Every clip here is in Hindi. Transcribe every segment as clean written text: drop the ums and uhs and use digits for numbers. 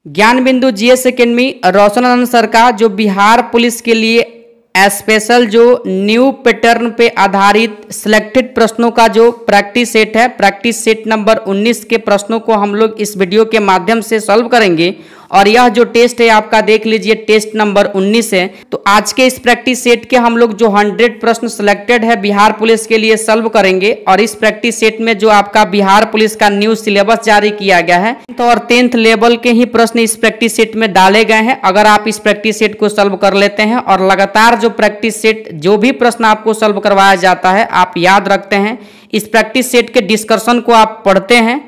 ज्ञान बिंदु जीएस एकेडमी रोशनानंद सर का जो बिहार पुलिस के लिए स्पेशल जो न्यू पैटर्न पे आधारित सिलेक्टेड प्रश्नों का जो प्रैक्टिस सेट है, प्रैक्टिस सेट नंबर 19 के प्रश्नों को हम लोग इस वीडियो के माध्यम से सॉल्व करेंगे। और यह जो टेस्ट है आपका देख लीजिए, टेस्ट नंबर 19 है। तो आज के इस प्रैक्टिस सेट के हम लोग जो 100 प्रश्न सिलेक्टेड है बिहार पुलिस के लिए सॉल्व करेंगे। और इस प्रैक्टिस सेट में जो आपका बिहार पुलिस का न्यू सिलेबस जारी किया गया है तो और 10th लेवल के ही प्रश्न इस प्रैक्टिस सेट में डाले गए हैं। अगर आप इस प्रैक्टिस सेट को सॉल्व कर लेते हैं और लगातार जो प्रैक्टिस सेट जो भी प्रश्न आपको सॉल्व करवाया जाता है आप याद रखते हैं, इस प्रैक्टिस सेट के डिस्कशन को आप पढ़ते हैं,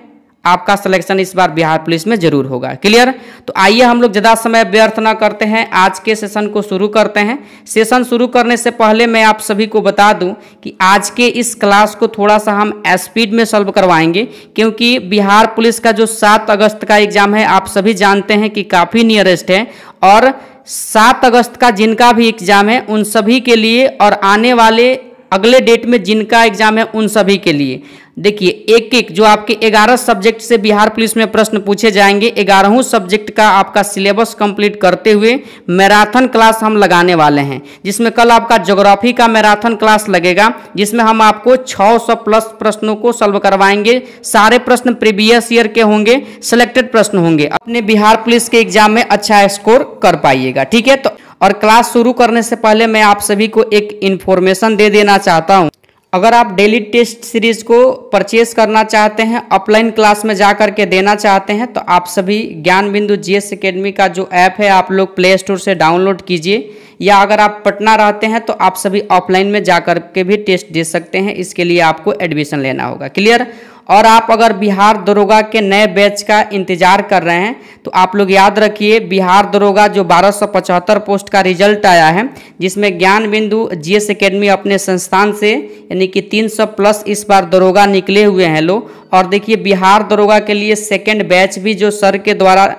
आपका सिलेक्शन इस बार बिहार पुलिस में जरूर होगा। क्लियर? तो आइए हम लोग ज़्यादा समय व्यर्थ ना करते हैं, आज के सेशन को शुरू करते हैं। सेशन शुरू करने से पहले मैं आप सभी को बता दूं कि आज के इस क्लास को थोड़ा सा हम स्पीड में सॉल्व करवाएंगे, क्योंकि बिहार पुलिस का जो 7 अगस्त का एग्जाम है आप सभी जानते हैं कि काफ़ी नियरेस्ट है। और 7 अगस्त का जिनका भी एग्जाम है उन सभी के लिए और आने वाले अगले डेट में जिनका एग्जाम है उन सभी के लिए देखिए एक एक जो आपके 11 सब्जेक्ट से बिहार पुलिस में प्रश्न पूछे जाएंगे, 11 सब्जेक्ट का आपका सिलेबस कंप्लीट करते हुए मैराथन क्लास हम लगाने वाले हैं। जिसमें कल आपका ज्योग्राफी का मैराथन क्लास लगेगा, जिसमें हम आपको 600 प्लस प्रश्नों को सॉल्व करवाएंगे। सारे प्रश्न प्रीवियस ईयर के होंगे, सिलेक्टेड प्रश्न होंगे। अपने बिहार पुलिस के एग्जाम में अच्छा स्कोर कर पाइएगा, ठीक है? तो और क्लास शुरू करने से पहले मैं आप सभी को एक इन्फॉर्मेशन दे देना चाहता हूं। अगर आप डेली टेस्ट सीरीज को परचेज करना चाहते हैं, ऑफलाइन क्लास में जा करके देना चाहते हैं, तो आप सभी ज्ञान बिंदु जीएस एकेडमी का जो ऐप है आप लोग प्ले स्टोर से डाउनलोड कीजिए। या अगर आप पटना रहते हैं तो आप सभी ऑफलाइन में जा करके भी टेस्ट दे सकते हैं, इसके लिए आपको एडमिशन लेना होगा। क्लियर? और आप अगर बिहार दरोगा के नए बैच का इंतजार कर रहे हैं तो आप लोग याद रखिए, बिहार दरोगा जो 1275 पोस्ट का रिजल्ट आया है, जिसमें ज्ञान बिंदु जीएस एकेडमी अपने संस्थान से यानी कि 300 प्लस इस बार दरोगा निकले हुए हैं लोग। और देखिए बिहार दरोगा के लिए सेकेंड बैच भी जो सर के द्वारा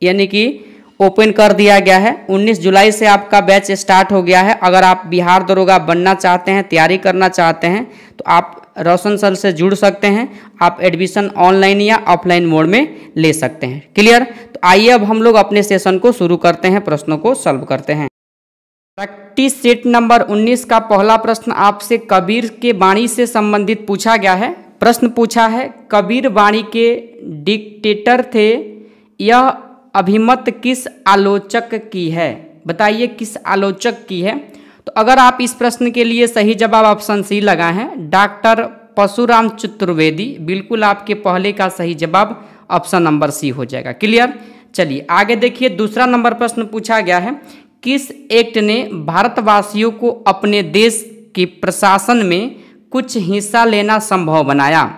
यानी कि ओपन कर दिया गया है। 19 जुलाई से आपका बैच स्टार्ट हो गया है। अगर आप बिहार दरोगा बनना चाहते हैं, तैयारी करना चाहते हैं, तो आप रोशन सर से जुड़ सकते हैं। आप एडमिशन ऑनलाइन या ऑफलाइन मोड में ले सकते हैं। क्लियर? तो आइए अब हम लोग अपने सेशन को शुरू करते हैं, प्रश्नों को सॉल्व करते हैं। प्रैक्टिस सेट नंबर 19 का पहला प्रश्न आपसे कबीर के वाणी से संबंधित पूछा गया है। प्रश्न पूछा है, कबीर वाणी के डिक्टेटर थे, यह अभिमत किस आलोचक की है? बताइए किस आलोचक की है? तो अगर आप इस प्रश्न के लिए सही जवाब ऑप्शन सी लगाए हैं, डॉक्टर परशुराम चतुर्वेदी, बिल्कुल आपके पहले का सही जवाब ऑप्शन नंबर सी हो जाएगा। क्लियर? चलिए आगे देखिए, दूसरा नंबर प्रश्न पूछा गया है, किस एक्ट ने भारतवासियों को अपने देश के प्रशासन में कुछ हिस्सा लेना संभव बनाया?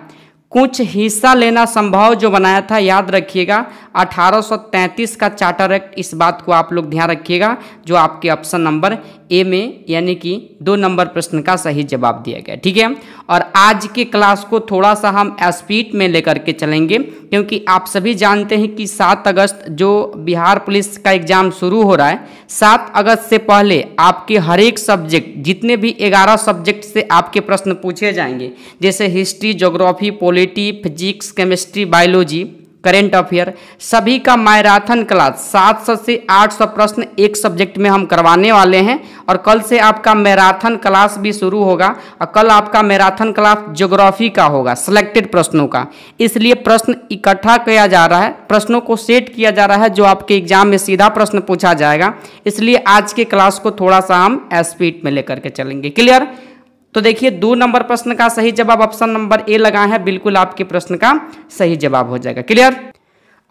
कुछ हिस्सा लेना संभव जो बनाया था, याद रखिएगा 1833 का चार्टर एक्ट। इस बात को आप लोग ध्यान रखिएगा, जो आपके ऑप्शन नंबर ए में यानी कि 2 नंबर प्रश्न का सही जवाब दिया गया। ठीक है? और आज के क्लास को थोड़ा सा हम स्पीड में लेकर के चलेंगे, क्योंकि आप सभी जानते हैं कि 7 अगस्त जो बिहार पुलिस का एग्जाम शुरू हो रहा है, 7 अगस्त से पहले आपके हर एक सब्जेक्ट जितने भी 11 सब्जेक्ट से आपके प्रश्न पूछे जाएंगे, जैसे history, geography, polity, physics, chemistry, biology, current affair, सभी का मैराथन क्लास 700 से 800 प्रश्न एक सब्जेक्ट में हम करवाने वाले हैं। और कल से आपका मैराथन क्लास भी शुरू होगा। और कल आपका मैराथन क्लास ज्योग्राफी का होगा, सिलेक्टेड प्रश्नों का। इसलिए प्रश्न इकट्ठा किया जा रहा है, प्रश्नों को सेट किया जा रहा है, जो आपके एग्जाम में सीधा प्रश्न पूछा जाएगा। इसलिए आज के क्लास को थोड़ा सा हम स्पीड में लेकर के चलेंगे। क्लियर? तो देखिए 2 नंबर प्रश्न का सही जवाब ऑप्शन नंबर ए लगा है, बिल्कुल आपके प्रश्न का सही जवाब हो जाएगा। क्लियर?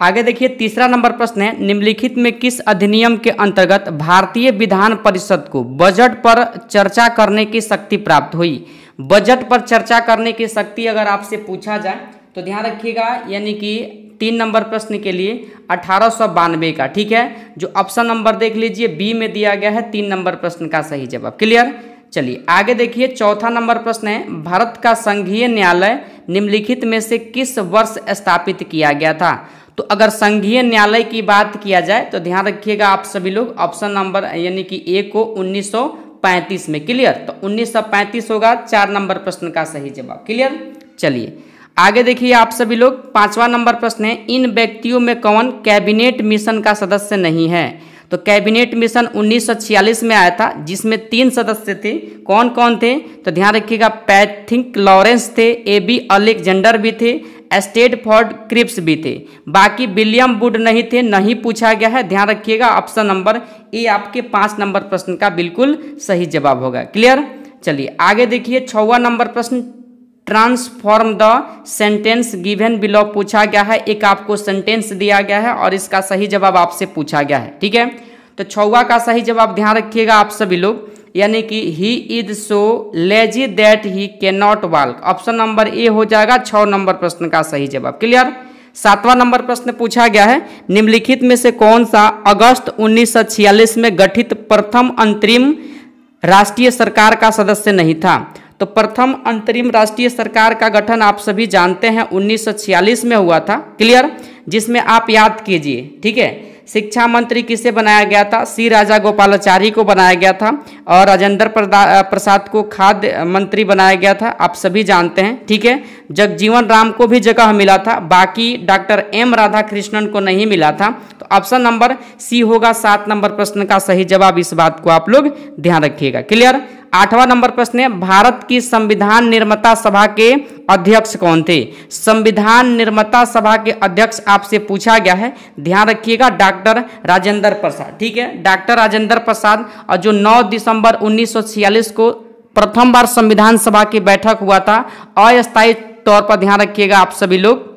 आगे देखिए, तीसरा नंबर प्रश्न है, निम्नलिखित में किस अधिनियम के अंतर्गत भारतीय विधान परिषद को बजट पर चर्चा करने की शक्ति प्राप्त हुई? बजट पर चर्चा करने की शक्ति अगर आपसे पूछा जाए तो ध्यान रखिएगा, यानी कि 3 नंबर प्रश्न के लिए 1892 का। ठीक है? जो ऑप्शन नंबर देख लीजिए बी में दिया गया है 3 नंबर प्रश्न का सही जवाब। क्लियर? चलिए आगे देखिए, चौथा नंबर प्रश्न है, भारत का संघीय न्यायालय निम्नलिखित में से किस वर्ष स्थापित किया गया था? तो अगर संघीय न्यायालय की बात किया जाए तो ध्यान रखिएगा आप सभी लोग, ऑप्शन नंबर यानी कि ए को 1935 में। क्लियर? तो 1935 होगा 4 नंबर प्रश्न का सही जवाब। क्लियर? चलिए आगे देखिए आप सभी लोग, 5वां नंबर प्रश्न है, इन व्यक्तियों में कौन कैबिनेट मिशन का सदस्य नहीं है? तो कैबिनेट मिशन 1946 में आया था, जिसमें 3 सदस्य थे। कौन कौन थे? तो ध्यान रखिएगा, पैथिक लॉरेंस थे, एबी अलेक्जेंडर भी थे, स्टेटफोर्ड क्रिप्स भी थे। बाकी विलियम वुड नहीं थे, नहीं पूछा गया है। ध्यान रखिएगा, ऑप्शन नंबर ए आपके 5 नंबर प्रश्न का बिल्कुल सही जवाब होगा। क्लियर? चलिए आगे देखिए, 6वां नंबर प्रश्न, transform the sentence given below पूछा गया है। एक आपको सेंटेंस दिया गया है और इसका सही जवाब आपसे पूछा गया है। ठीक है, तो 6वां का सही जवाब ध्यान रखिएगा आप सभी लोग, यानी कि he is so lazy that he can not walk. Option number A हो जाएगा 6 नंबर प्रश्न का सही जवाब। क्लियर? 7वां नंबर प्रश्न पूछा गया है, निम्नलिखित में से कौन सा अगस्त 1946 में गठित प्रथम अंतरिम राष्ट्रीय सरकार का सदस्य नहीं था? तो प्रथम अंतरिम राष्ट्रीय सरकार का गठन आप सभी जानते हैं 1946 में हुआ था। क्लियर? जिसमें आप याद कीजिए, ठीक है, शिक्षा मंत्री किसे बनाया गया था? सी राजागोपालाचारी को बनाया गया था, और राजेंद्र प्रसाद को खाद्य मंत्री बनाया गया था, आप सभी जानते हैं। ठीक है, जगजीवन राम को भी जगह मिला था, बाकी डॉक्टर एम राधाकृष्णन को नहीं मिला था। तो ऑप्शन नंबर सी होगा 7 नंबर प्रश्न का सही जवाब। इस बात को आप लोग ध्यान रखिएगा। क्लियर? 8वां नंबर प्रश्न है, भारत की संविधान निर्माता सभा के अध्यक्ष कौन थे? संविधान निर्माता सभा के अध्यक्ष आपसे पूछा गया है। ध्यान रखिएगा, डॉक्टर राजेंद्र प्रसाद। ठीक है, डॉक्टर राजेंद्र प्रसाद, और जो 9 दिसंबर 1946 को प्रथम बार संविधान सभा की बैठक हुआ था, अस्थायी तौर पर ध्यान रखिएगा आप सभी लोग,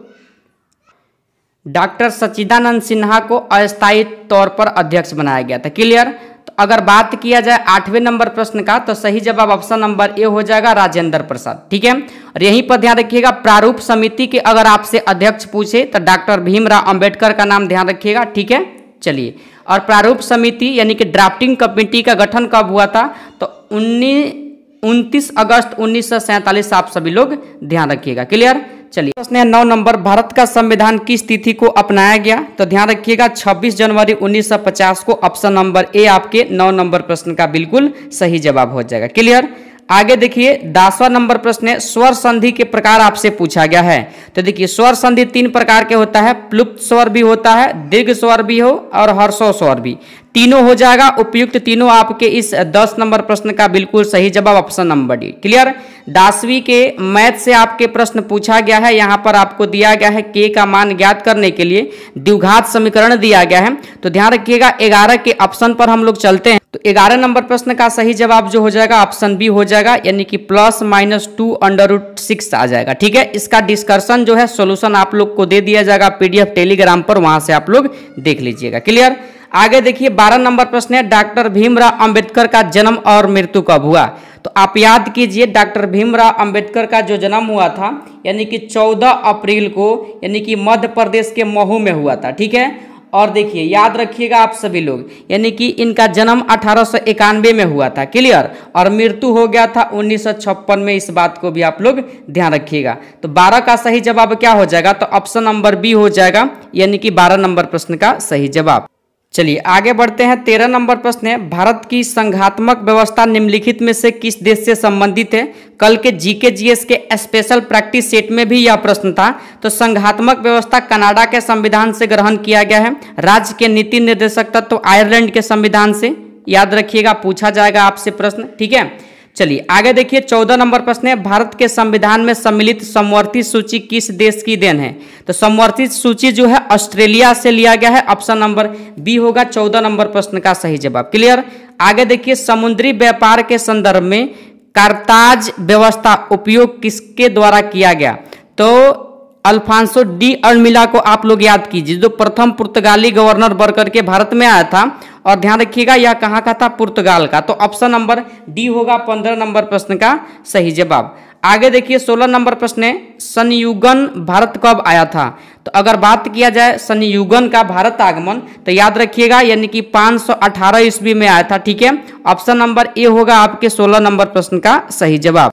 डॉक्टर सच्चिदानंद सिन्हा को अस्थायी तौर पर अध्यक्ष बनाया गया था। क्लियर? तो अगर बात किया जाए 8वें नंबर प्रश्न का, तो सही जवाब ऑप्शन नंबर ए हो जाएगा, राजेंद्र प्रसाद। ठीक है, और यहीं पर ध्यान रखिएगा, प्रारूप समिति के अगर आपसे अध्यक्ष पूछे तो डॉक्टर भीमराव अंबेडकर का नाम ध्यान रखिएगा। ठीक है, चलिए, और प्रारूप समिति यानी कि ड्राफ्टिंग कमेटी का गठन कब हुआ था? तो 29 अगस्त 1947 आप सभी लोग ध्यान रखिएगा। क्लियर? चलिए, प्रश्न है 9 नंबर, भारत का संविधान किस तिथि को अपनाया गया? तो ध्यान रखिएगा 26 जनवरी 1950 को। ऑप्शन नंबर ए आपके 9 नंबर प्रश्न का बिल्कुल सही जवाब हो जाएगा। क्लियर? आगे देखिए, 10वां नंबर प्रश्न है, स्वर संधि के प्रकार आपसे पूछा गया है। तो देखिए, स्वर संधि 3 प्रकार के होता है, प्लुप्त स्वर भी होता है, दीर्घ स्वर भी हो, और हर्षो स्वर भी। तीनों हो जाएगा उपयुक्त, तीनों आपके इस 10 नंबर प्रश्न का बिल्कुल सही जवाब ऑप्शन नंबर डी। क्लियर? 10वीं के मैथ से आपके प्रश्न पूछा गया है। यहाँ पर आपको दिया गया है के का मान ज्ञात करने के लिए द्विघात समीकरण दिया गया है। तो ध्यान रखिएगा, 11 के ऑप्शन पर हम लोग चलते हैं। तो 11 नंबर प्रश्न का सही जवाब जो हो जाएगा ऑप्शन बी हो जाएगा, यानी कि +-2√6 आ जाएगा। ठीक है, इसका डिस्कशन जो है सोल्यूशन आप लोग को दे दिया जाएगा PDF टेलीग्राम पर, वहां से आप लोग देख लीजिएगा। क्लियर? आगे देखिए, 12 नंबर प्रश्न है, डॉक्टर भीमराव अंबेडकर का जन्म और मृत्यु कब हुआ? तो आप याद कीजिए, डॉक्टर भीमराव अंबेडकर का जो जन्म हुआ था, यानी कि 14 अप्रैल को, यानी कि मध्य प्रदेश के महू में हुआ था। ठीक है, और देखिए याद रखिएगा आप सभी लोग, यानी कि इनका जन्म 1891 में हुआ था। क्लियर? और मृत्यु हो गया था 1956 में। इस बात को भी आप लोग ध्यान रखिएगा। तो 12 का सही जवाब क्या हो जाएगा? तो ऑप्शन नंबर बी हो जाएगा, यानी कि 12 नंबर प्रश्न का सही जवाब। चलिए आगे बढ़ते हैं। 13 नंबर प्रश्न है, भारत की संघात्मक व्यवस्था निम्नलिखित में से किस देश से संबंधित है? कल के जीके जीएस के स्पेशल प्रैक्टिस सेट में भी यह प्रश्न था। तो संघात्मक व्यवस्था कनाडा के संविधान से ग्रहण किया गया है। राज्य के नीति निर्देशक तत्व आयरलैंड के संविधान से। याद रखिएगा, पूछा जाएगा आपसे प्रश्न। ठीक है, चलिए आगे देखिए। 14 नंबर प्रश्न है, भारत के संविधान में सम्मिलित समवर्ती सूची किस देश की देन है? तो समवर्ती सूची जो है ऑस्ट्रेलिया से लिया गया है। ऑप्शन नंबर बी होगा 14 नंबर प्रश्न का सही जवाब। क्लियर? आगे देखिए, समुद्री व्यापार के संदर्भ में कार्ताज व्यवस्था उपयोग किसके द्वारा किया गया? तो अल्फांसो डी अल्मिला को आप लोग याद कीजिए, जो प्रथम पुर्तगाली गवर्नर बन करके भारत में आया था। और ध्यान रखिएगा, यह कहाँ का था? पुर्तगाल का। तो ऑप्शन नंबर डी होगा 15 नंबर प्रश्न का सही जवाब। आगे देखिए, 16 नंबर प्रश्न है, संयुगन भारत कब आया था? तो अगर बात किया जाए संयुगन का भारत आगमन, तो याद रखिएगा, यानी कि 518 ईस्वी में आया था। ठीक है, ऑप्शन नंबर ए होगा आपके 16 नंबर प्रश्न का सही जवाब।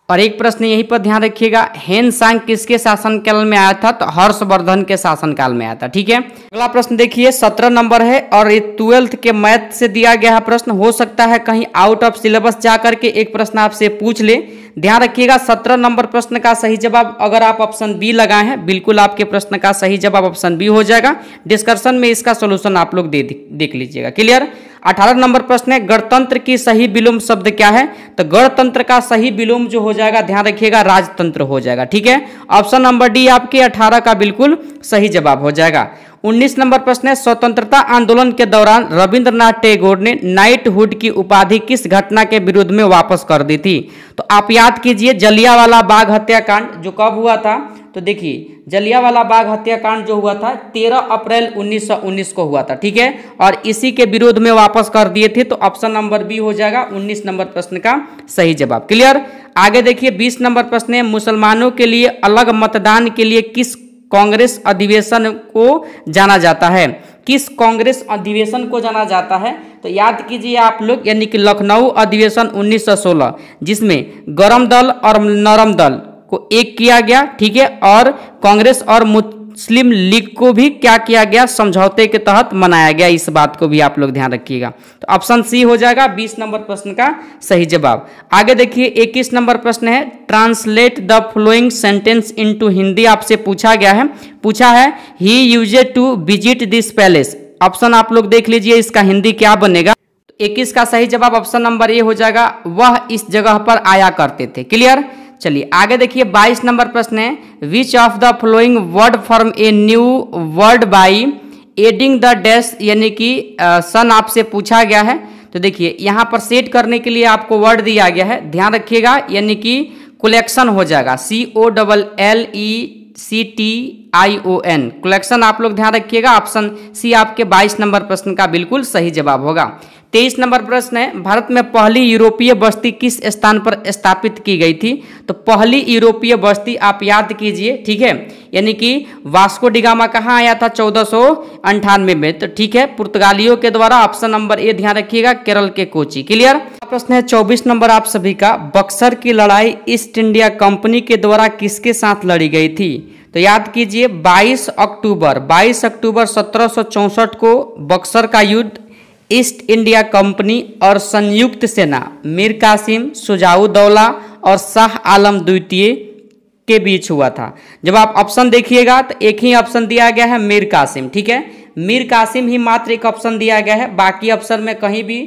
और एक प्रश्न यहीं पर ध्यान रखिएगा, हेनसांग किसके शासनकाल में आया था? तो हर्षवर्धन के शासनकाल में आया था। ठीक है, अगला प्रश्न देखिए, 17 नंबर है और ये 12th के मैथ से दिया गया है प्रश्न। हो सकता है कहीं आउट ऑफ सिलेबस जा करके एक प्रश्न आपसे पूछ ले। ध्यान रखिएगा 17 नंबर प्रश्न का सही जवाब अगर आप ऑप्शन बी लगाए हैं, बिल्कुल आपके प्रश्न का सही जवाब ऑप्शन बी हो जाएगा। डिस्कशन में इसका सोल्यूशन आप लोग देख लीजिएगा। क्लियर। 18 नंबर प्रश्न है गणतंत्र की सही विलोम शब्द क्या है? तो गणतंत्र का सही विलोम जो हो जाएगा, ध्यान रखिएगा, राजतंत्र हो जाएगा। ठीक है, ऑप्शन नंबर डी आपके 18 का बिल्कुल सही जवाब हो जाएगा। 19 नंबर प्रश्न है स्वतंत्रता आंदोलन के दौरान रविंद्रनाथ टैगोर ने नाइटहुड की उपाधि किस घटना के विरुद्ध में वापस कर दी थी? तो आप याद कीजिए जलियांवाला बाग हत्याकांड जो कब हुआ था? तो देखिए जलियांवाला बाग हत्याकांड जो हुआ था 13 अप्रैल 1919 को हुआ था। ठीक है, और इसी के विरोध में वापस कर दिए थे। तो ऑप्शन नंबर बी हो जाएगा 19 नंबर प्रश्न का सही जवाब। क्लियर। आगे देखिए 20 नंबर प्रश्न है मुसलमानों के लिए अलग मतदान के लिए किस कांग्रेस अधिवेशन को जाना जाता है? किस कांग्रेस अधिवेशन को जाना जाता है? तो याद कीजिए आप लोग, यानी कि लखनऊ अधिवेशन 1916, जिसमें गरम दल और नरम दल को एक किया गया। ठीक है, और कांग्रेस और मुस्लिम लीग को भी क्या किया गया? समझौते के तहत मनाया गया। इस बात को भी आप लोग ध्यान रखिएगा। तो ऑप्शन सी हो जाएगा 20 नंबर प्रश्न का सही जवाब। आगे देखिए 21 नंबर प्रश्न है translate the following sentence into Hindi आपसे पूछा है he used to visit this palace. Option आप लोग देख लीजिए, इसका हिंदी क्या बनेगा? 21 का सही जवाब ऑप्शन नंबर ए हो जाएगा, वह इस जगह पर आया करते थे। क्लियर। चलिए आगे देखिए 22 नंबर प्रश्न है which of the flowing word form a new word by adding the dash, यानी कि सन आपसे पूछा गया है। तो देखिए यहाँ पर सेट करने के लिए आपको वर्ड दिया गया है, ध्यान रखिएगा, यानी कि कलेक्शन हो जाएगा COLLECTION कलेक्शन। आप लोग ध्यान रखिएगा, ऑप्शन सी आपके 22 नंबर प्रश्न का बिल्कुल सही जवाब होगा। 23 नंबर प्रश्न है भारत में पहली यूरोपीय बस्ती किस स्थान पर स्थापित की गई थी? तो पहली यूरोपीय बस्ती आप याद कीजिए। ठीक है, यानी कि वास्को डिगामा कहाँ आया था? 1498 में। तो ठीक है, पुर्तगालियों के द्वारा। ऑप्शन नंबर ए ध्यान रखिएगा, केरल के कोची। क्लियर। प्रश्न है 24 नंबर आप सभी का बक्सर की लड़ाई ईस्ट इंडिया कंपनी के द्वारा किसके साथ लड़ी गई थी? तो याद कीजिए 22 अक्टूबर 1764 को बक्सर का युद्ध ईस्ट इंडिया कंपनी और संयुक्त सेना मीर कासिम, शुजाउद्दौला और शाह आलम द्वितीय के बीच हुआ था। जब आप ऑप्शन देखिएगा तो एक ही ऑप्शन दिया गया है मीर कासिम। ठीक है, मीर कासिम ही मात्र एक ऑप्शन दिया गया है, बाकी ऑप्शन में कहीं भी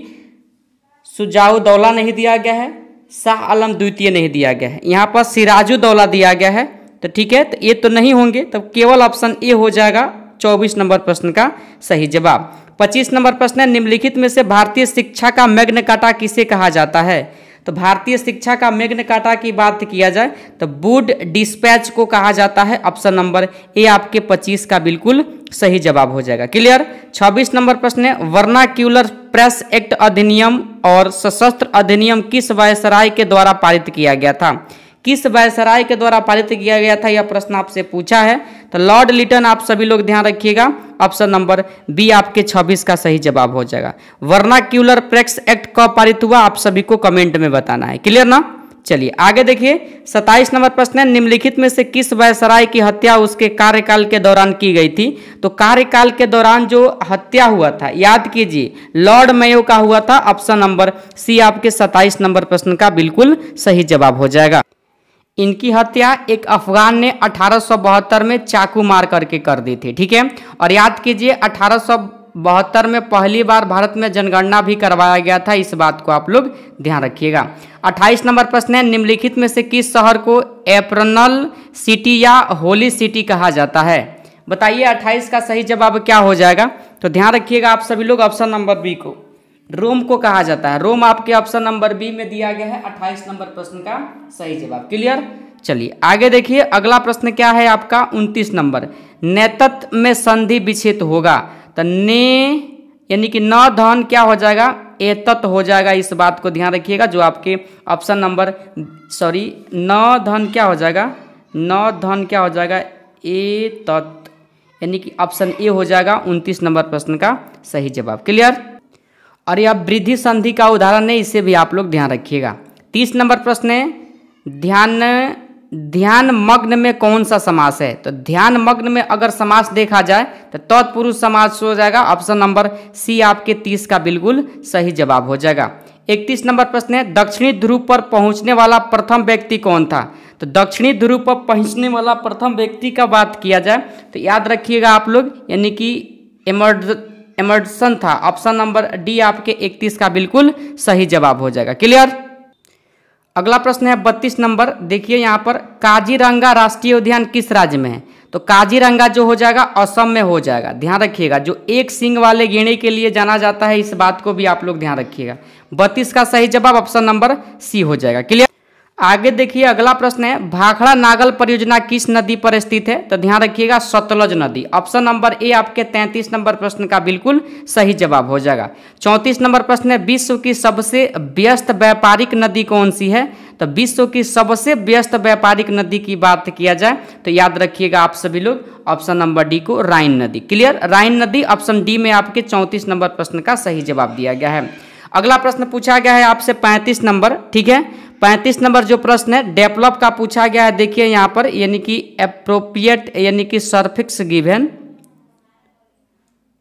शुजाउद्दौला नहीं दिया गया है, शाह आलम द्वितीय नहीं दिया गया है, यहाँ पर सिराजुद्दौला दिया गया है। तो ठीक है, तो ये तो नहीं होंगे, तब केवल ऑप्शन ए हो जाएगा 24 नंबर प्रश्न का सही जवाब। 25 नंबर प्रश्न है निम्नलिखित में से भारतीय शिक्षा का मैग्ना कार्टा किसे कहा जाता है? तो भारतीय शिक्षा का मैग्ना कार्टा की बात किया जाए तो वुड डिस्पैच को कहा जाता है। ऑप्शन नंबर ए आपके 25 का बिल्कुल सही जवाब हो जाएगा। क्लियर। 26 नंबर प्रश्न है वर्नाक्यूलर प्रेस एक्ट अधिनियम और सशस्त्र अधिनियम किस वायसराय के द्वारा पारित किया गया था? किस वायसराय के द्वारा पारित किया गया था, यह प्रश्न आपसे पूछा है। तो लॉर्ड लिटन आप सभी लोग ध्यान रखिएगा, ऑप्शन नंबर बी आपके 26 का सही जवाब हो जाएगा। वर्नाक्यूलर प्रेस एक्ट कब पारित हुआ आप सभी को कमेंट में बताना है। क्लियर ना। चलिए आगे देखिए 27 नंबर प्रश्न है निम्नलिखित में से किस वायसराय की हत्या उसके कार्यकाल के दौरान की गई थी? तो कार्यकाल के दौरान जो हत्या हुआ था याद कीजिए लॉर्ड मेयो का हुआ था। ऑप्शन नंबर सी आपके 27 नंबर प्रश्न का बिल्कुल सही जवाब हो जाएगा। इनकी हत्या एक अफगान ने 1872 में चाकू मार करके कर दी थी। ठीक है, और याद कीजिए 1872 में पहली बार भारत में जनगणना भी करवाया गया था, इस बात को आप लोग ध्यान रखिएगा। 28 नंबर प्रश्न है निम्नलिखित में से किस शहर को एप्रनल सिटी या होली सिटी कहा जाता है? बताइए 28 का सही जवाब क्या हो जाएगा? तो ध्यान रखिएगा आप सभी लोग, ऑप्शन नंबर बी को रोम को कहा जाता है। रोम आपके ऑप्शन नंबर बी में दिया गया है 28 नंबर प्रश्न का सही जवाब। क्लियर। चलिए आगे देखिए अगला प्रश्न क्या है आपका 29 नंबर नेतृत्व में संधि विच्छेद होगा। तो ने यानी कि न धन क्या हो जाएगा? एतत् हो जाएगा। इस बात को ध्यान रखिएगा, जो आपके ऑप्शन नंबर न धन क्या हो जाएगा? न धन क्या हो जाएगा? एतत्, यानी कि ऑप्शन ए हो जाएगा 29 नंबर प्रश्न का सही जवाब। क्लियर। और यह वृद्धि संधि का उदाहरण है, इसे भी आप लोग ध्यान रखिएगा। 30 नंबर प्रश्न है ध्यान मग्न में कौन सा समास है? तो ध्यान मग्न में अगर समास देखा जाए तो तत्पुरुष समास हो जाएगा। ऑप्शन नंबर सी आपके 30 का बिल्कुल सही जवाब हो जाएगा। 31 नंबर प्रश्न है दक्षिणी ध्रुव पर पहुंचने वाला प्रथम व्यक्ति कौन था। तो दक्षिणी ध्रुव पर पहुंचने वाला प्रथम व्यक्ति का बात किया जाए तो याद रखिएगा आप लोग, यानी कि एमर्सन था। ऑप्शन नंबर डी आपके 31 का बिल्कुल सही जवाब हो जाएगा। क्लियर। अगला प्रश्न है 32 नंबर, देखिए यहाँ पर काजीरंगा राष्ट्रीय उद्यान किस राज्य में है। तो काजीरंगा जो हो जाएगा असम में हो जाएगा। ध्यान रखिएगा, जो एक सींग वाले गेंडे के लिए जाना जाता है, इस बात को भी आप लोग ध्यान रखिएगा। 32 का सही जवाब ऑप्शन नंबर सी हो जाएगा। क्लियर। आगे देखिए अगला प्रश्न है भाखड़ा नागल परियोजना किस नदी पर स्थित है। तो ध्यान रखिएगा सतलज नदी। ऑप्शन नंबर ए आपके 33 नंबर प्रश्न का बिल्कुल सही जवाब हो जाएगा। 34 नंबर प्रश्न है विश्व की सबसे व्यस्त व्यापारिक नदी कौन सी है। तो विश्व की सबसे व्यस्त व्यापारिक नदी की बात किया जाए तो याद रखिएगा आप सभी लोग ऑप्शन नंबर डी को राइन नदी। क्लियर। राइन नदी ऑप्शन डी में आपके 34 नंबर प्रश्न का सही जवाब दिया गया है। अगला प्रश्न पूछा गया है आपसे 35 नंबर। ठीक है, 35 नंबर जो प्रश्न है डेवलप का पूछा गया है। देखिए यहाँ पर यानी कि एप्रोप्रिएट यानी कि सफिक्स गिवन।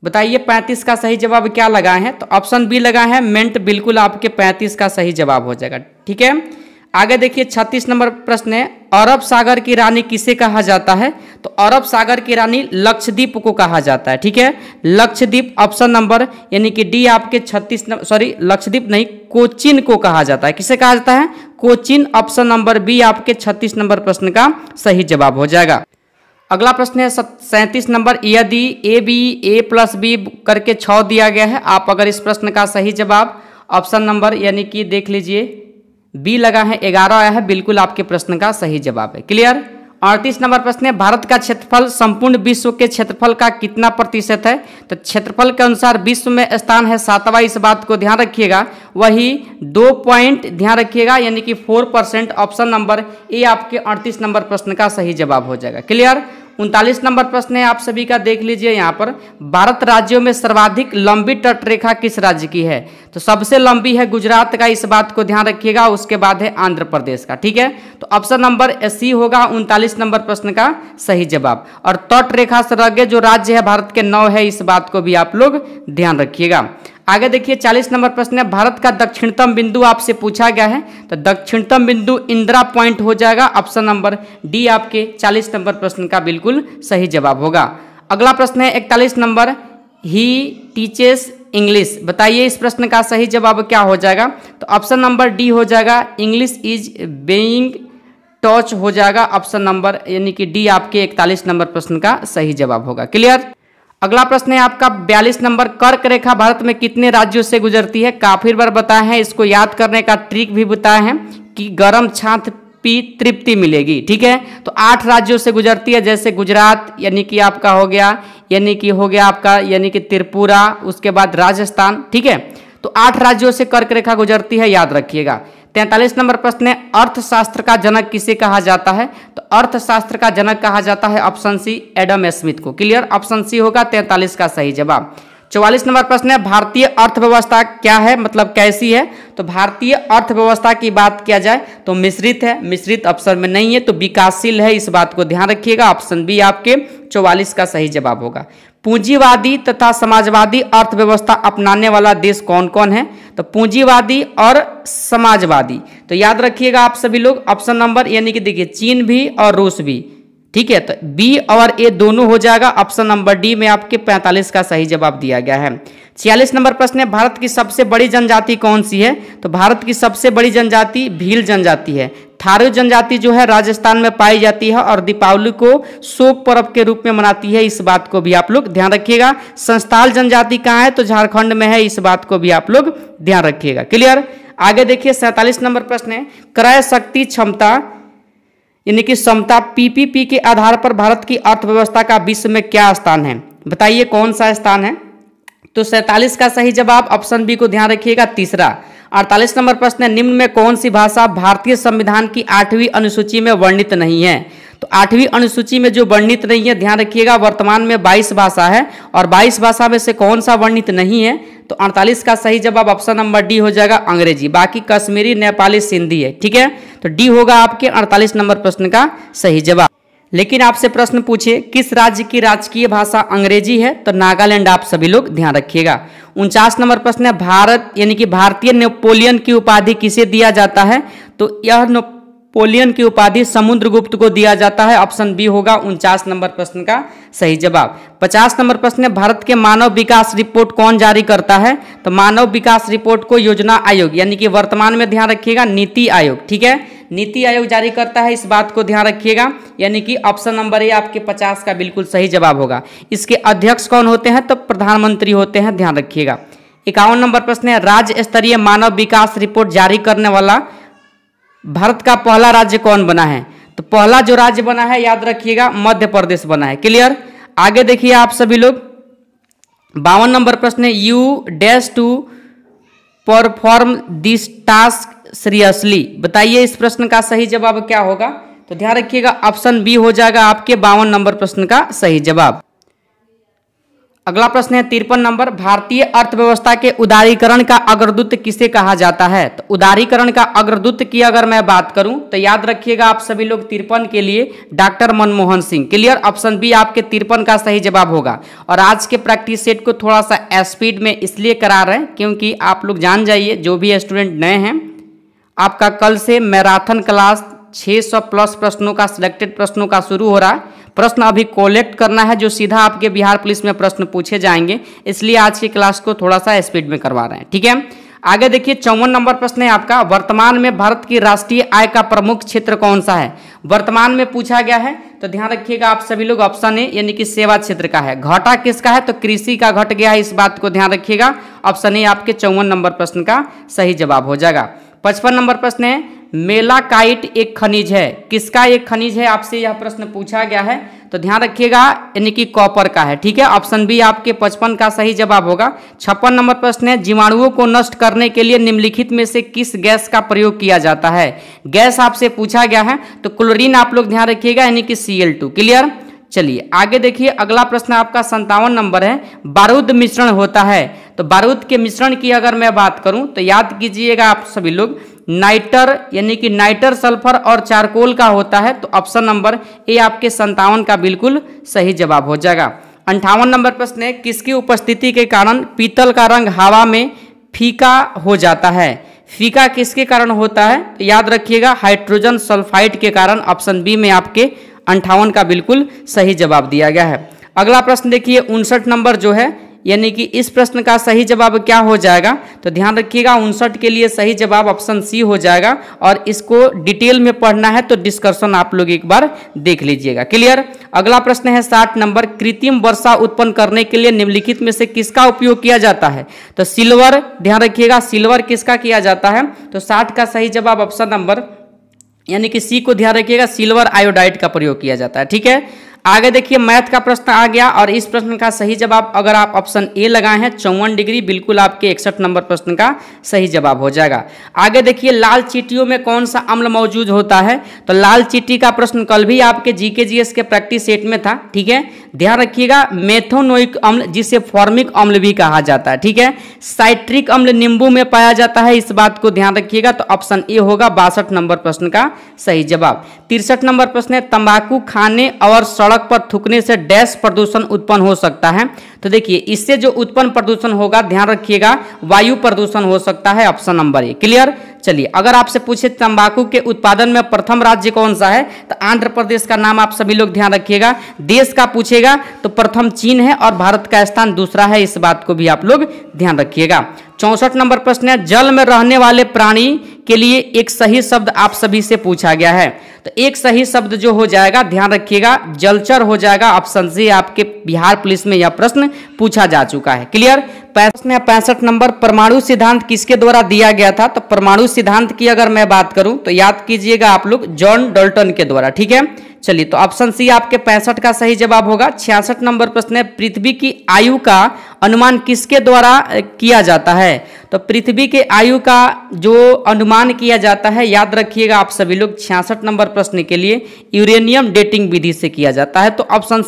बताइए 35 का सही जवाब क्या लगाए हैं। तो ऑप्शन बी लगाए हैं मेंट, बिल्कुल आपके 35 का सही जवाब हो जाएगा। ठीक है। आगे देखिए 36 नंबर प्रश्न है अरब सागर की रानी किसे कहा जाता है। तो अरब सागर की रानी लक्षद्वीप को कहा जाता है। ठीक है, लक्षद्वीप ऑप्शन नंबर यानी कि डी आपके 36 नंबर, सॉरी लक्षद्वीप नहीं, कोचीन को कहा जाता है। किसे कहा जाता है, कोचीन। ऑप्शन नंबर बी आपके 36 नंबर प्रश्न का सही जवाब हो जाएगा। अगला प्रश्न है 37 नंबर, यदि A B A plus B करके 6 दिया गया है, आप अगर इस प्रश्न का सही जवाब ऑप्शन नंबर यानी कि देख लीजिए बी लगा है 11 आया है, बिल्कुल आपके प्रश्न का सही जवाब है। क्लियर। 38 नंबर प्रश्न है भारत का क्षेत्रफल संपूर्ण विश्व के क्षेत्रफल का कितना प्रतिशत है। तो क्षेत्रफल के अनुसार विश्व में स्थान है 7वां, इस बात को ध्यान रखिएगा। वही 2 पॉइंट ध्यान रखिएगा यानी कि 4%। ऑप्शन नंबर ए आपके 38 नंबर प्रश्न का सही जवाब हो जाएगा। क्लियर। 39 नंबर प्रश्न है आप सभी का, देख लीजिए यहाँ पर भारत राज्यों में सर्वाधिक लंबी तटरेखा किस राज्य की है। तो सबसे लंबी है गुजरात का, इस बात को ध्यान रखिएगा। उसके बाद है आंध्र प्रदेश का। ठीक है, तो ऑप्शन नंबर सी होगा 39 नंबर प्रश्न का सही जवाब। और तटरेखा से लगे जो राज्य है भारत के 9 है, इस बात को भी आप लोग ध्यान रखिएगा। आगे देखिए 40 नंबर प्रश्न है भारत का दक्षिणतम बिंदु आपसे पूछा गया है। तो दक्षिणतम बिंदु इंदिरा पॉइंट हो जाएगा। ऑप्शन नंबर डी आपके 40 नंबर प्रश्न का बिल्कुल सही जवाब होगा। अगला प्रश्न है 41 नंबर, ही टीचेस इंग्लिश। बताइए इस प्रश्न का सही जवाब क्या हो जाएगा। तो ऑप्शन नंबर डी हो जाएगा इंग्लिश इज बीइंग टॉच हो जाएगा। ऑप्शन नंबर यानी कि डी आपके 41 नंबर प्रश्न का सही जवाब होगा। क्लियर। अगला प्रश्न है आपका 42 नंबर, कर्क रेखा भारत में कितने राज्यों से गुजरती है। काफी बार बताया है, इसको याद करने का ट्रिक भी बताया है कि गर्म छाछ पी तृप्ति मिलेगी। ठीक है, तो 8 राज्यों से गुजरती है, जैसे गुजरात यानी कि आपका हो गया, यानी कि हो गया आपका यानी कि त्रिपुरा, उसके बाद राजस्थान। ठीक है, तो 8 राज्यों से कर्क रेखा गुजरती है, याद रखिएगा। 43 नंबर प्रश्न है अर्थशास्त्र का जनक किसे कहा जाता है। तो अर्थशास्त्र का जनक कहा जाता है ऑप्शन सी एडम स्मिथ को। क्लियर। ऑप्शन सी होगा 43 का सही जवाब। 44 नंबर प्रश्न है भारतीय अर्थव्यवस्था क्या है, मतलब कैसी है। तो भारतीय अर्थव्यवस्था की बात किया जाए तो मिश्रित है, मिश्रित ऑप्शन में नहीं है, तो विकासशील है, इस बात को ध्यान रखिएगा। ऑप्शन बी आपके 44 का सही जवाब होगा। पूंजीवादी तथा समाजवादी अर्थव्यवस्था अपनाने वाला देश कौन कौन है। तो पूंजीवादी और समाजवादी, तो याद रखिएगा आप सभी लोग ऑप्शन नंबर यानी कि देखिए चीन भी और रूस भी। ठीक है, तो बी और ए दोनों हो जाएगा। ऑप्शन नंबर डी में आपके 45 का सही जवाब दिया गया है। 46 नंबर प्रश्न है भारत की सबसे बड़ी जनजाति कौन सी है। तो भारत की सबसे बड़ी जनजाति भील जनजाति है। थारू जनजाति जो है राजस्थान में पाई जाती है और दीपावली को शोक पर्व के रूप में मनाती है, इस बात को भी आप लोग ध्यान रखिएगा। संस्थाल जनजाति कहाँ है, तो झारखंड में है, इस बात को भी आप लोग ध्यान रखिएगा। क्लियर। आगे देखिए 47 नंबर प्रश्न है क्रय शक्ति क्षमता यानी कि समता पीपीपी के आधार पर भारत की अर्थव्यवस्था का विश्व में क्या स्थान है। बताइए कौन सा स्थान है। तो 47 का सही जवाब ऑप्शन बी को ध्यान रखिएगा, तीसरा। 48 नंबर प्रश्न है निम्न में कौन सी भाषा भारतीय संविधान की 8वीं अनुसूची में वर्णित नहीं है। तो 8वीं अनुसूची में जो वर्णित नहीं है, ध्यान रखिएगा, वर्तमान में 22 भाषा है और 22 भाषा में से कौन सा वर्णित नहीं है। तो 48 का सही जवाब ऑप्शन नंबर डी हो जाएगा, अंग्रेजी। बाकी कश्मीरी, नेपाली, सिंधी है। ठीक है, तो डी होगा आपके 48 नंबर प्रश्न का सही जवाब। लेकिन आपसे प्रश्न पूछे किस राज्य की राजकीय भाषा अंग्रेजी है, तो नागालैंड आप सभी लोग ध्यान रखिएगा। 49 नंबर प्रश्न है भारत यानी कि भारतीय नेपोलियन की उपाधि किसे दिया जाता है, तो यह नेपोलियन की उपाधि समुद्रगुप्त को दिया जाता है। ऑप्शन बी होगा 49 नंबर प्रश्न का सही जवाब। 50 नंबर प्रश्न है भारत के मानव विकास रिपोर्ट कौन जारी करता है, तो मानव विकास रिपोर्ट को योजना आयोग यानी कि वर्तमान में ध्यान रखिएगा नीति आयोग, ठीक है, नीति आयोग जारी करता है, इस बात को ध्यान रखिएगा। यानी कि ऑप्शन नंबर ए आपके 50 का बिल्कुल सही जवाब होगा। इसके अध्यक्ष कौन होते हैं, तो प्रधानमंत्री होते हैं, ध्यान रखिएगा। 51 नंबर प्रश्न है राज्य स्तरीय मानव विकास रिपोर्ट जारी करने वाला भारत का पहला राज्य कौन बना है, तो पहला जो राज्य बना है याद रखिएगा मध्य प्रदेश बना है। क्लियर। आगे देखिए आप सभी लोग 52 नंबर प्रश्न है you dash to perform this task seriously, बताइए इस प्रश्न का सही जवाब क्या होगा, तो ध्यान रखिएगा ऑप्शन बी हो जाएगा आपके 52 नंबर प्रश्न का सही जवाब। अगला प्रश्न है 53 नंबर भारतीय अर्थव्यवस्था के उदारीकरण का अग्रदूत किसे कहा जाता है, तो उदारीकरण का अग्रदूत की अगर मैं बात करूं तो याद रखिएगा आप सभी लोग 53 के लिए doctor Manmohan Singh. Clear. Option B आपके 53 का सही जवाब होगा। और आज के प्रैक्टिस सेट को थोड़ा सा स्पीड में इसलिए करा रहे हैं क्योंकि आप लोग जान जाइए जो भी स्टूडेंट नए हैं, आपका कल से मैराथन क्लास 600 प्लस प्रश्नों का सिलेक्टेड प्रश्नों का शुरू हो रहा है। प्रश्न अभी कलेक्ट करना है जो सीधा आपके बिहार पुलिस में प्रश्न पूछे जाएंगे, इसलिए आज की क्लास को थोड़ा सा स्पीड में करवा रहे हैं, ठीक है। आगे देखिए 54 नंबर प्रश्न है आपका वर्तमान में भारत की राष्ट्रीय आय का प्रमुख क्षेत्र कौन सा है, वर्तमान में पूछा गया है, तो ध्यान रखिएगा आप सभी लोग ऑप्शन ए यानी कि सेवा क्षेत्र का है। घाटा किसका है, तो कृषि का घट गया है, इस बात को ध्यान रखिएगा। ऑप्शन ए आपके 54 नंबर प्रश्न का सही जवाब हो जाएगा। 55 नंबर प्रश्न है मेलाकाइट एक खनिज है, किसका एक खनिज है, आपसे यह प्रश्न पूछा गया है, तो ध्यान रखिएगा यानी कि कॉपर का है, ठीक है। ऑप्शन बी आपके 55 का सही जवाब होगा। 56 नंबर प्रश्न है जीवाणुओं को नष्ट करने के लिए निम्नलिखित में से किस गैस का प्रयोग किया जाता है, गैस आपसे पूछा गया है, तो क्लोरीन आप लोग ध्यान रखिएगा यानी कि Cl2। क्लियर। चलिए आगे देखिए अगला प्रश्न आपका 57 नंबर है बारूद मिश्रण होता है, तो बारूद के मिश्रण की अगर मैं बात करूं तो याद कीजिएगा आप सभी लोग नाइटर यानी कि नाइटर सल्फर और चारकोल का होता है, तो ऑप्शन नंबर ए आपके 57 का बिल्कुल सही जवाब हो जाएगा। 58 नंबर प्रश्न है किसकी उपस्थिति के कारण पीतल का रंग हवा में फीका हो जाता है, फीका किसके कारण होता है, तो याद रखिएगा हाइड्रोजन सल्फाइड के कारण। ऑप्शन बी में आपके 58 का बिल्कुल सही जवाब दिया गया है। अगला प्रश्न देखिए 59 नंबर जो है यानी कि इस प्रश्न का सही जवाब क्या हो जाएगा, तो ध्यान रखिएगा 59 के लिए सही जवाब ऑप्शन सी हो जाएगा। और इसको डिटेल में पढ़ना है तो डिस्कशन आप लोग एक बार देख लीजिएगा। क्लियर। अगला प्रश्न है 60 नंबर कृत्रिम वर्षा उत्पन्न करने के लिए निम्नलिखित में से किसका उपयोग किया जाता है, तो सिल्वर, ध्यान रखिएगा सिल्वर किसका किया जाता है, तो 60 का सही जवाब ऑप्शन नंबर यानी कि सी को ध्यान रखिएगा सिल्वर आयोडाइड का प्रयोग किया जाता है, ठीक है। आगे देखिए मैथ का प्रश्न आ गया और इस प्रश्न का सही जवाब अगर आप ऑप्शन ए लगाए हैं 54 डिग्री बिल्कुल आपके 61 नंबर प्रश्न का सही जवाब हो जाएगा। आगे देखिए लाल चींटियों में कौन सा अम्ल मौजूद होता है, तो लाल चींटी का प्रश्न कल भी आपके जीके जीएस के प्रैक्टिस सेट में था, ठीक है। ध्यान रखिएगा मेथोनोइक अम्ल जिसे फॉर्मिक अम्ल भी कहा जाता है, ठीक है। साइट्रिक अम्ल नींबू में पाया जाता है, इस बात को ध्यान रखिएगा, तो ऑप्शन ए होगा 62 नंबर प्रश्न का सही जवाब। 63 नंबर प्रश्न है तंबाकू खाने और सड़क पर थूकने से डैश प्रदूषण उत्पन्न हो सकता है, तो देखिए इससे जो उत्पन्न प्रदूषण होगा ध्यान रखिएगा वायु प्रदूषण हो सकता है, ऑप्शन नंबर ए। क्लियर। चलिए अगर आपसे पूछे तंबाकू के उत्पादन में प्रथम राज्य कौन सा है, तो आंध्र प्रदेश का नाम आप सभी लोग ध्यान रखिएगा। देश का पूछेगा तो प्रथम चीन है और भारत का स्थान दूसरा है, इस बात को भी आप लोग ध्यान रखिएगा। 64 नंबर प्रश्न है जल में रहने वाले प्राणी के लिए एक सही शब्द आप सभी से पूछा गया है, तो एक सही शब्द जो हो जाएगा ध्यान रखिएगा जलचर हो जाएगा। ऑप्शन सी आपके बिहार पुलिस में यह प्रश्न पूछा जा चुका है। क्लियर। प्रश्न है 65 नंबर परमाणु सिद्धांत किसके द्वारा दिया गया था, तो परमाणु सिद्धांत की अगर मैं बात करूं तो याद कीजिएगा आप लोग जॉन डाल्टन के द्वारा, ठीक है। चलिए तो ऑप्शन सी आपके 65 का सही जवाब होगा। 66 नंबर प्रश्न है पृथ्वी की आयु का अनुमान किसके द्वारा किया जाता है, तो पृथ्वी के आयु का जो अनुमान किया जाता है, याद रखिएगा आप सभी लोग, 66 नंबर प्रश्न के लिए यूरेनियम डेटिंग विधि से किया जाता है। तो ऑप्शन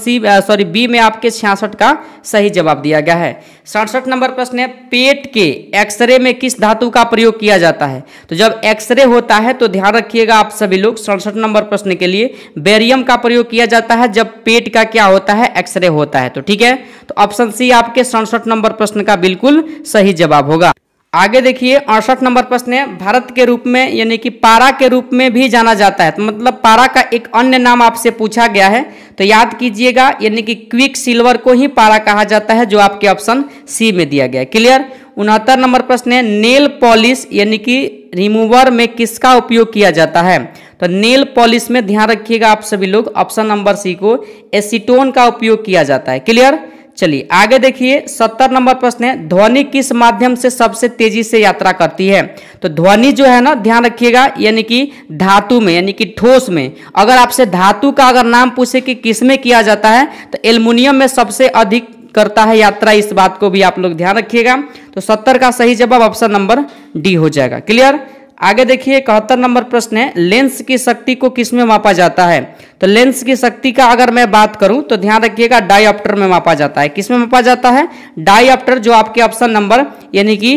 बी में आपके 66 का सही जवाब दिया गया है। 67 नंबर प्रश्न है, पेट के एक्सरे में किस धातु का प्रयोग किया जाता है? तो जब एक्सरे होता है तो ध्यान रखिएगा आप सभी लोग, 67 नंबर प्रश्न के लिए बेरियम का प्रयोग किया जाता है जब पेट का क्या होता है, एक्सरे होता है। तो ठीक है, तो ऑप्शन सी आपके 67 नंबर प्रश्न का बिल्कुल सही जवाब होगा। आगे देखिए 68 नंबर प्रश्न है, भारत के रूप में यानी कि पारा के रूप में भी जाना जाता है। तो मतलब पारा का एक अन्य नाम आपसे पूछा गया है, तो याद कीजिएगा, यानी कि क्विक सिल्वर को ही पारा कहा जाता है, जो आपके ऑप्शन सी में दिया गया है। क्लियर। 69 नंबर प्रश्न है, नेल पॉलिश यानी कि रिमूवर में किसका उपयोग किया जाता है? तो नेल पॉलिश में ध्यान रखिएगा आप सभी लोग, ऑप्शन नंबर सी को एसीटोन का उपयोग किया जाता है। क्लियर। चलिए आगे देखिए 70 नंबर प्रश्न है, ध्वनि किस माध्यम से सबसे तेजी से यात्रा करती है? तो ध्वनि जो है ना, ध्यान रखिएगा, यानी कि धातु में यानी कि ठोस में। अगर आपसे धातु का अगर नाम पूछे कि किस में किया जाता है, तो एल्युमिनियम में सबसे अधिक करता है यात्रा, इस बात को भी आप लोग ध्यान रखिएगा। तो 70 का सही जवाब ऑप्शन नंबर डी हो जाएगा। क्लियर। आगे देखिए 71 नंबर प्रश्न है, लेंस की शक्ति को किस में मापा जाता है? तो लेंस की शक्ति का अगर मैं बात करूं तो ध्यान रखिएगा डायऑप्टर में मापा जाता है। किस में मापा जाता है? डायऑप्टर, जो आपके ऑप्शन नंबर यानी कि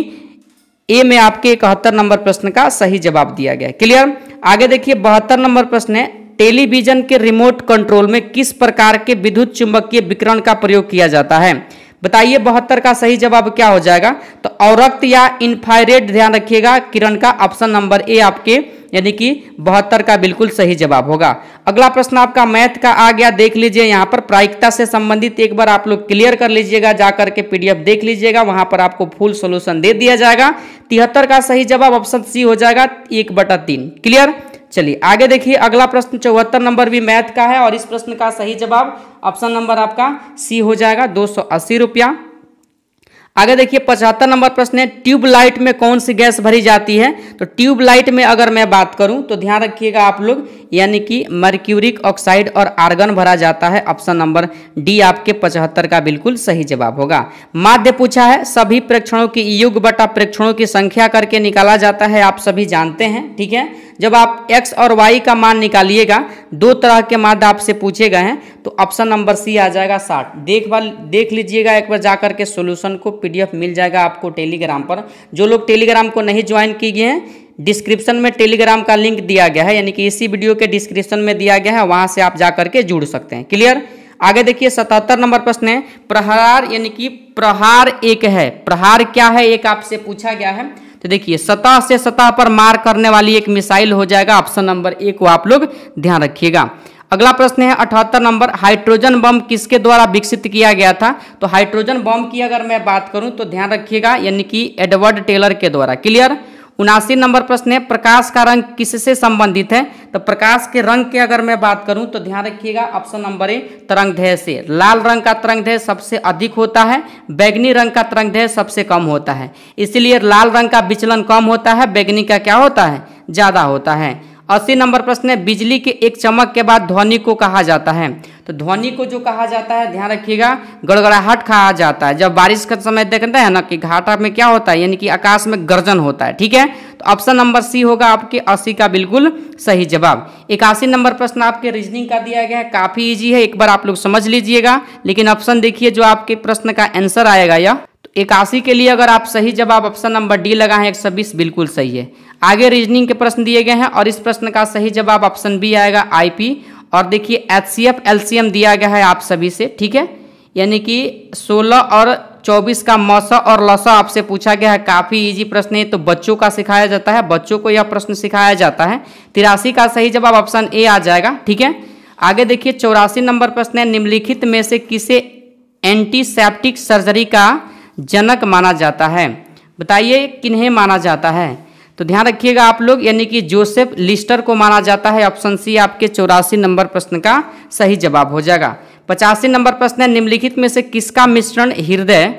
ए में आपके 71 नंबर प्रश्न का सही जवाब दिया गया है। क्लियर। आगे देखिए 72 नंबर प्रश्न है, टेलीविजन के रिमोट कंट्रोल में किस प्रकार के विद्युत चुंबकीय विकिरण का प्रयोग किया जाता है? बताइए 72 का सही जवाब क्या हो जाएगा? तो अवरक्त या इंफ्रारेड, ध्यान रखिएगा, किरण का ऑप्शन नंबर ए आपके यानी कि 72 का बिल्कुल सही जवाब होगा। अगला प्रश्न आपका मैथ का आ गया, देख लीजिए यहाँ पर प्रायिकता से संबंधित एक बार आप लोग क्लियर कर लीजिएगा, जाकर के पीडीएफ देख लीजिएगा, वहां पर आपको फुल सोल्यूशन दे दिया जाएगा। 73 का सही जवाब ऑप्शन सी हो जाएगा, 1/3। क्लियर। चलिए आगे देखिए अगला प्रश्न 74 नंबर भी मैथ का है, और इस प्रश्न का सही जवाब ऑप्शन नंबर आपका सी हो जाएगा, 280 रुपया। आगे देखिए 75 नंबर प्रश्न है, ट्यूबलाइट में कौन सी गैस भरी जाती है? तो ट्यूबलाइट में अगर मैं बात करूं तो ध्यान रखिएगा आप लोग, यानी कि मर्क्यूरिक ऑक्साइड और आर्गन भरा जाता है। ऑप्शन नंबर डी आपके 75 का बिल्कुल सही जवाब होगा। माध्य पूछा है, सभी प्रेक्षणों की योग बटा प्रेक्षणों की संख्या करके निकाला जाता है, आप सभी जानते हैं। ठीक है, जब आप x और y का मान निकालिएगा, दो तरह के माध्य आपसे पूछे गए हैं, तो ऑप्शन नंबर सी आ जाएगा 60। देख लीजिएगा एक बार जाकर के सॉल्यूशन को, पीडीएफ मिल जाएगा आपको टेलीग्राम पर। जो लोग टेलीग्राम को नहीं ज्वाइन किए हैं, डिस्क्रिप्शन में टेलीग्राम का लिंक दिया गया है, यानी कि इसी वीडियो के डिस्क्रिप्शन में दिया गया है, वहां से आप जाकर के जुड़ सकते हैं। क्लियर। आगे देखिए 77 नंबर प्रश्न है, प्रहार यानी कि प्रहार एक है, प्रहार क्या है एक आपसे पूछा गया है। तो देखिए सतह से सतह पर मार करने वाली एक मिसाइल हो जाएगा, ऑप्शन नंबर ए को आप लोग ध्यान रखिएगा। अगला प्रश्न है 78 नंबर, हाइड्रोजन बम किसके द्वारा विकसित किया गया था? तो हाइड्रोजन बम की अगर मैं बात करूं तो ध्यान रखिएगा, यानी कि एडवर्ड टेलर के द्वारा। क्लियर। 79 नंबर प्रश्न है, प्रकाश का रंग किससे संबंधित है? तो प्रकाश के रंग की अगर मैं बात करूं तो ध्यान रखिएगा ऑप्शन नंबर ए तरंगदैर्घ्य से। लाल रंग का तरंगदैर्घ्य सबसे अधिक होता है, बैगनी रंग का तरंगदैर्घ्य सबसे कम होता है, इसलिए लाल रंग का विचलन कम होता है, बैगनी का क्या होता है, ज्यादा होता है। 80 नंबर प्रश्न है, बिजली के एक चमक के बाद ध्वनि को कहा जाता है? तो ध्वनि को जो कहा जाता है, ध्यान रखिएगा, गड़गड़ाहट कहा जाता है। जब बारिश का समय देखते हैं ना कि घाटा में क्या होता है, यानी कि आकाश में गर्जन होता है। ठीक है, तो ऑप्शन नंबर सी होगा आपके 80 का बिल्कुल सही जवाब। 81 नंबर प्रश्न आपके रीजनिंग का दिया गया है, काफी इजी है, एक बार आप लोग समझ लीजिएगा, लेकिन ऑप्शन देखिए जो आपके प्रश्न का आंसर आएगा यह 81 के लिए अगर आप सही जवाब ऑप्शन नंबर डी लगाए 120 बिल्कुल सही है। आगे रीजनिंग के प्रश्न दिए गए हैं, और इस प्रश्न का सही जवाब ऑप्शन बी आएगा आईपी। और देखिए एचसीएफ एलसीएम दिया गया है आप सभी से। ठीक है, यानी कि 16 और 24 का मौसा और लसा आपसे पूछा गया है, काफी इजी प्रश्न है, तो बच्चों का सिखाया जाता है, बच्चों को यह प्रश्न सिखाया जाता है। 83 का सही जवाब ऑप्शन ए आ जाएगा। ठीक है, आगे देखिए 84 नंबर प्रश्न है, निम्नलिखित में से किसे एंटीसेप्टिक सर्जरी का जनक माना जाता है? बताइए किन्हें माना जाता है? तो ध्यान रखिएगा आप लोग, यानी कि जोसेफ लिस्टर को माना जाता है। ऑप्शन सी आपके 84 नंबर प्रश्न का सही जवाब हो जाएगा। 85 नंबर प्रश्न है, निम्नलिखित में से किसका मिश्रण हृदय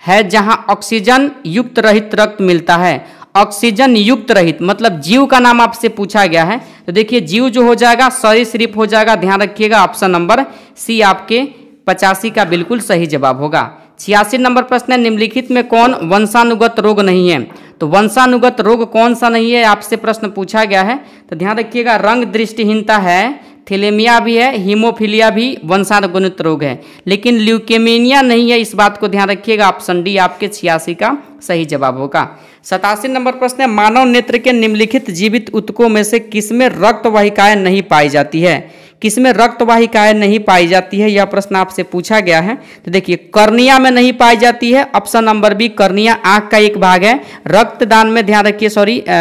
है जहां ऑक्सीजन युक्त रहित रक्त मिलता है? ऑक्सीजन युक्त रहित मतलब जीव का नाम आपसे पूछा गया है, तो देखिए जीव जो हो जाएगा सरीसृप हो जाएगा। ध्यान रखिएगा ऑप्शन नंबर सी आपके 85 का बिल्कुल सही जवाब होगा। 86 नंबर प्रश्न है, निम्नलिखित में कौन वंशानुगत रोग नहीं है? तो वंशानुगत रोग कौन सा नहीं है आपसे प्रश्न पूछा गया है। तो ध्यान रखिएगा, रंग दृष्टिहीनता है, थैलेमिया भी है, हीमोफीलिया भी वंशानुगत रोग है, लेकिन ल्यूकेमिया नहीं है। इस बात को ध्यान रखिएगा। ऑप्शन डी आपके 86 का सही जवाब होगा। 87 नंबर प्रश्न है, मानव नेत्र के निम्नलिखित जीवित ऊतकों में से किसमें रक्त वाहिकाएं नहीं पाई जाती है? किसमें रक्त वाहिकाएं नहीं पाई जाती है, यह प्रश्न आपसे पूछा गया है। तो देखिए, कर्निया में नहीं पाई जाती है। ऑप्शन नंबर बी, कर्निया आंख का एक भाग है। रक्तदान में ध्यान रखिए,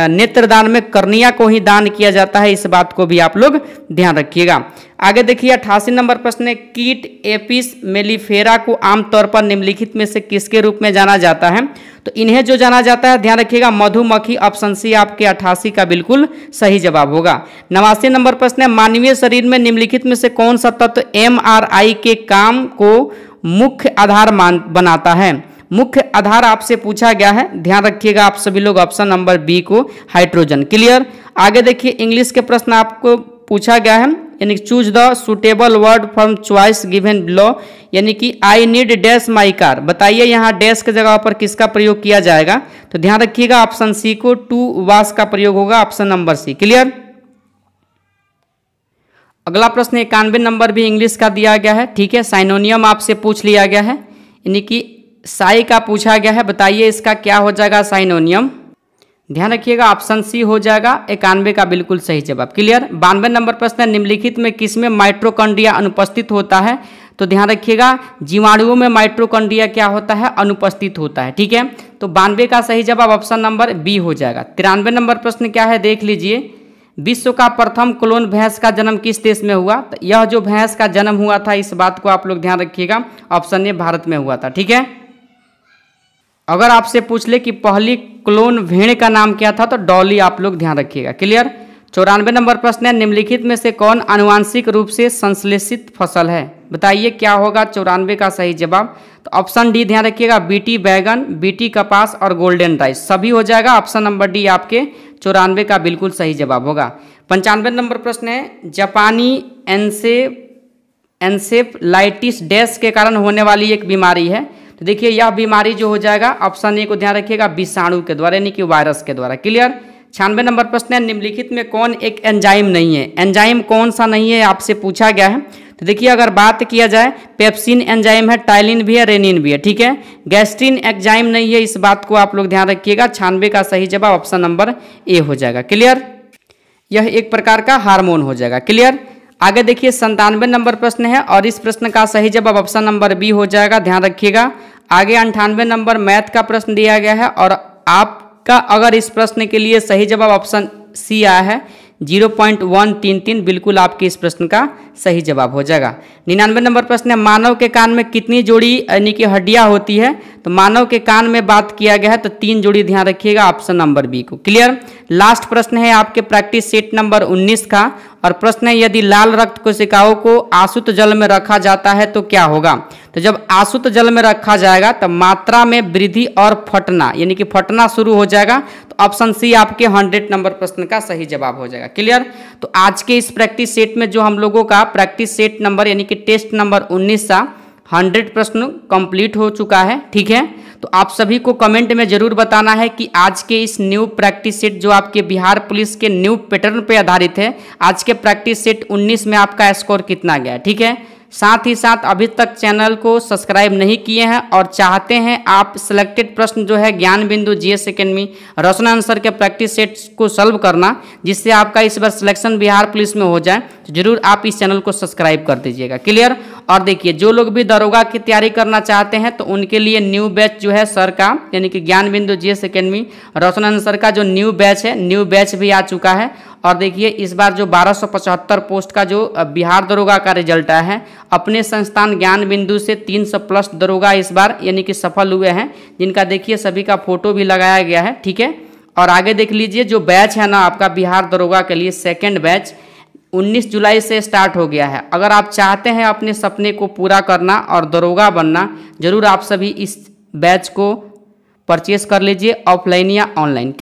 नेत्रदान में कर्निया को ही दान किया जाता है। इस बात को भी आप लोग ध्यान रखिएगा। आगे देखिए 88 नंबर प्रश्न है, कीट एपिस मेलिफेरा को आमतौर पर निम्नलिखित में से किसके रूप में जाना जाता है? तो इन्हें जो जाना जाता है, ध्यान रखिएगा, मधुमक्खी। ऑप्शन सी आपके 88 का बिल्कुल सही जवाब होगा। 89 नंबर प्रश्न है, मानवीय शरीर में निम्नलिखित में से कौन सा तत्व MRI के काम को मुख्य आधार बनाता है? मुख्य आधार आपसे पूछा गया है। ध्यान रखिएगा आप सभी लोग, ऑप्शन नंबर बी को हाइड्रोजन। क्लियर। आगे देखिए, इंग्लिश के प्रश्न आपको पूछा गया है, यानी choose the suitable word from choice given below, यानी कि I need dash my car. बताइए यहाँ डैश की जगह पर किसका प्रयोग किया जाएगा? तो ध्यान रखिएगा, ऑप्शन सी को टू वास का प्रयोग होगा। Option number C. क्लियर। अगला प्रश्न 91 नंबर भी इंग्लिश का दिया गया है। ठीक है, साइनोनियम आपसे पूछ लिया गया है, यानी कि साई का पूछा गया है। बताइए इसका क्या हो जाएगा साइनोनियम? ध्यान रखिएगा, ऑप्शन सी हो जाएगा 91 का बिल्कुल सही जवाब। क्लियर। 92 नंबर प्रश्न है, निम्नलिखित में किसमें माइटोकॉन्ड्रिया अनुपस्थित होता है? तो ध्यान रखिएगा, जीवाणुओं में माइटोकॉन्ड्रिया क्या होता है? अनुपस्थित होता है। ठीक है, तो 92 का सही जवाब ऑप्शन नंबर बी हो जाएगा। 93 नंबर प्रश्न क्या है, देख लीजिए, विश्व का प्रथम क्लोन भैंस का जन्म किस देश में हुआ? तो यह जो भैंस का जन्म हुआ था, इस बात को आप लोग ध्यान रखिएगा, ऑप्शन ए भारत में हुआ था। ठीक है। अगर आपसे पूछ ले कि पहली क्लोन भेड़ का नाम क्या था, तो डॉली आप लोग ध्यान रखिएगा। क्लियर। 94 नंबर प्रश्न है, निम्नलिखित में से कौन आनुवांशिक रूप से संश्लेषित फसल है? बताइए क्या होगा 94 का सही जवाब? तो ऑप्शन डी ध्यान रखिएगा, बीटी बैगन, बीटी कपास और गोल्डन राइस सभी हो जाएगा। ऑप्शन नंबर डी आपके 94 का बिल्कुल सही जवाब होगा। 95 नंबर प्रश्न है, जापानी एन्सेफलाइटिस डैश के कारण होने वाली एक बीमारी है। तो देखिए यह बीमारी जो हो जाएगा, ऑप्शन ए को ध्यान रखिएगा, विषाणु के द्वारा, यानी कि वायरस के द्वारा। क्लियर। 96 नंबर प्रश्न है, निम्नलिखित में कौन एक एंजाइम नहीं है? एंजाइम कौन सा नहीं है आपसे पूछा गया है। तो देखिए अगर बात किया जाए, पेप्सिन एंजाइम है, टाइलिन भी है, रेनिन भी है। ठीक है, गैस्ट्रिन एंजाइम नहीं है। इस बात को आप लोग ध्यान रखिएगा। 96 का सही जवाब ऑप्शन नंबर ए हो जाएगा। क्लियर। यह एक प्रकार का हार्मोन हो जाएगा। क्लियर। आगे देखिए 97 नंबर प्रश्न है, और इस प्रश्न का सही जवाब ऑप्शन नंबर बी हो जाएगा। ध्यान रखिएगा। आगे 98 नंबर मैथ का प्रश्न दिया गया है, और आपका अगर इस प्रश्न के लिए सही जवाब ऑप्शन सी आया है 0.133, बिल्कुल आपके इस प्रश्न का सही जवाब हो जाएगा। 99 नंबर प्रश्न है, मानव के कान में कितनी जोड़ी यानी कि हड्डियां होती है? तो मानव के कान में बात किया गया है तो 3 जोड़ी, ध्यान रखिएगा, ऑप्शन नंबर बी को। क्लियर। लास्ट प्रश्न है आपके प्रैक्टिस सेट नंबर 19 का, और प्रश्न है, यदि लाल रक्त कोशिकाओं को आसुत जल में रखा जाता है तो क्या होगा? तो जब आसुत जल में रखा जाएगा तो मात्रा में वृद्धि और फटना, यानी कि फटना शुरू हो जाएगा। तो ऑप्शन सी आपके 100 नंबर प्रश्न का सही जवाब हो जाएगा। क्लियर। तो आज के इस प्रैक्टिस सेट में जो हम लोगों का प्रैक्टिस सेट नंबर यानी कि टेस्ट नंबर 19 का 100 प्रश्न कंप्लीट हो चुका है। ठीक है, तो आप सभी को कमेंट में जरूर बताना है कि आज के इस न्यू प्रैक्टिस सेट जो आपके बिहार पुलिस के न्यू पैटर्न पे आधारित है, आज के प्रैक्टिस सेट 19 में आपका स्कोर कितना गया। ठीक है, साथ ही साथ अभी तक चैनल को सब्सक्राइब नहीं किए हैं और चाहते हैं आप सिलेक्टेड प्रश्न जो है ज्ञान बिंदु जीएस एकेडमी रोशन आंसर के प्रैक्टिस सेट को सॉल्व करना, जिससे आपका इस बार सिलेक्शन बिहार पुलिस में हो जाए, तो जरूर आप इस चैनल को सब्सक्राइब कर दीजिएगा। क्लियर। और देखिए जो लोग भी दरोगा की तैयारी करना चाहते हैं तो उनके लिए न्यू बैच जो है सर का, यानी कि ज्ञान बिंदु जीएस एकेडमी रोशन आंसर का जो न्यू बैच है, न्यू बैच भी आ चुका है। और देखिए इस बार जो 1275 पोस्ट का जो बिहार दरोगा का रिजल्ट आया है, अपने संस्थान ज्ञान बिंदु से 300+ दरोगा इस बार यानी कि सफल हुए हैं, जिनका देखिए सभी का फोटो भी लगाया गया है। ठीक है, और आगे देख लीजिए जो बैच है ना आपका बिहार दरोगा के लिए, सेकेंड बैच 19 जुलाई से स्टार्ट हो गया है। अगर आप चाहते हैं अपने सपने को पूरा करना और दरोगा बनना, जरूर आप सभी इस बैच को परचेस कर लीजिए, ऑफलाइन या ऑनलाइन।